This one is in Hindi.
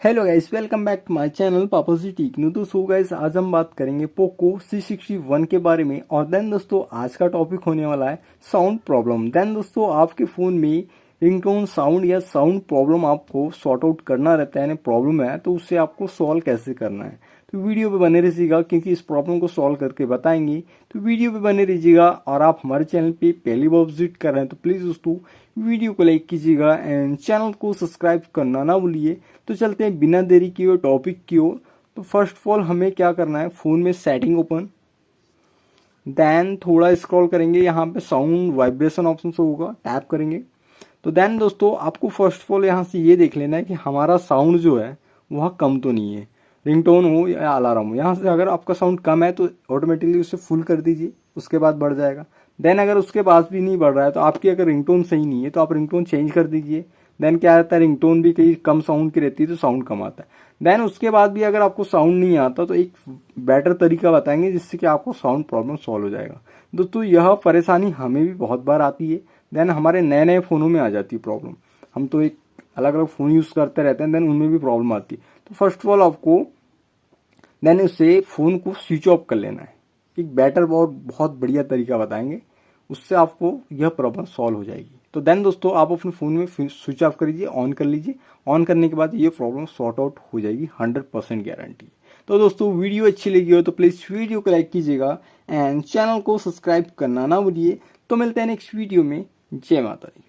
Hello guys, welcome back to my channel Papa ji techno. तो सो गाइस, आज हम बात करेंगे पोको C61 के बारे में। और देन दोस्तों, आज का टॉपिक होने वाला है साउंड प्रॉब्लम। देन दोस्तों, आपके फ़ोन में रिंगटोन साउंड या साउंड प्रॉब्लम आपको सॉर्ट आउट करना रहता है, यानी प्रॉब्लम है, तो उससे आपको सॉल्व कैसे करना है। तो वीडियो पे बने रहिएगा, क्योंकि इस प्रॉब्लम को सॉल्व करके बताएंगे। तो वीडियो पे बने रहिएगा। और आप हमारे चैनल पे पहली बार विजिट कर रहे हैं तो प्लीज़ दोस्तों वीडियो को लाइक कीजिएगा एंड चैनल को सब्सक्राइब करना ना भूलिए। तो चलते हैं बिना देरी किए टॉपिक की ओर। तो फर्स्ट ऑफ ऑल हमें क्या करना है, फ़ोन में सेटिंग ओपन, देन थोड़ा स्क्रॉल करेंगे, यहाँ पे साउंड वाइब्रेशन ऑप्शन से होगा, टैप करेंगे। तो देन दोस्तों, आपको फर्स्ट ऑफ ऑल यहाँ से ये देख लेना है कि हमारा साउंड जो है वह कम तो नहीं है, रिंगटोन हो या अलार्म हो। यहाँ से अगर आपका साउंड कम है तो ऑटोमेटिकली उसे फुल कर दीजिए, उसके बाद बढ़ जाएगा। देन अगर उसके बाद भी नहीं बढ़ रहा है तो आपकी अगर रिंगटोन सही नहीं है तो आप रिंगटोन चेंज कर दीजिए। देन क्या रहता है, रिंगटोन भी कहीं कम साउंड की रहती है तो साउंड कम आता है। देन उसके बाद भी अगर आपको साउंड नहीं आता तो एक बेटर तरीका बताएंगे जिससे कि आपको साउंड प्रॉब्लम सॉल्व हो जाएगा। दोस्तों, यह परेशानी हमें भी बहुत बार आती है। देन हमारे नए नए फ़ोनों में आ जाती है प्रॉब्लम। हम तो एक अलग अलग फ़ोन यूज़ करते रहते हैं, देन उनमें भी प्रॉब्लम आती है। तो फर्स्ट ऑफ ऑल आपको देन उससे फ़ोन को स्विच ऑफ कर लेना है। एक बेटर और बहुत बढ़िया तरीका बताएंगे, उससे आपको यह प्रॉब्लम सॉल्व हो जाएगी। तो देन दोस्तों, आप अपने फ़ोन में स्विच ऑफ कर लीजिए, ऑन कर लीजिए। ऑन करने के बाद ये प्रॉब्लम सॉर्ट आउट हो जाएगी, 100% गारंटी। तो दोस्तों, वीडियो अच्छी लगी हो तो प्लीज़ वीडियो को लाइक कीजिएगा एंड चैनल को सब्सक्राइब करना ना भूलिए। तो मिलते हैं नेक्स्ट वीडियो में। जय माता दी।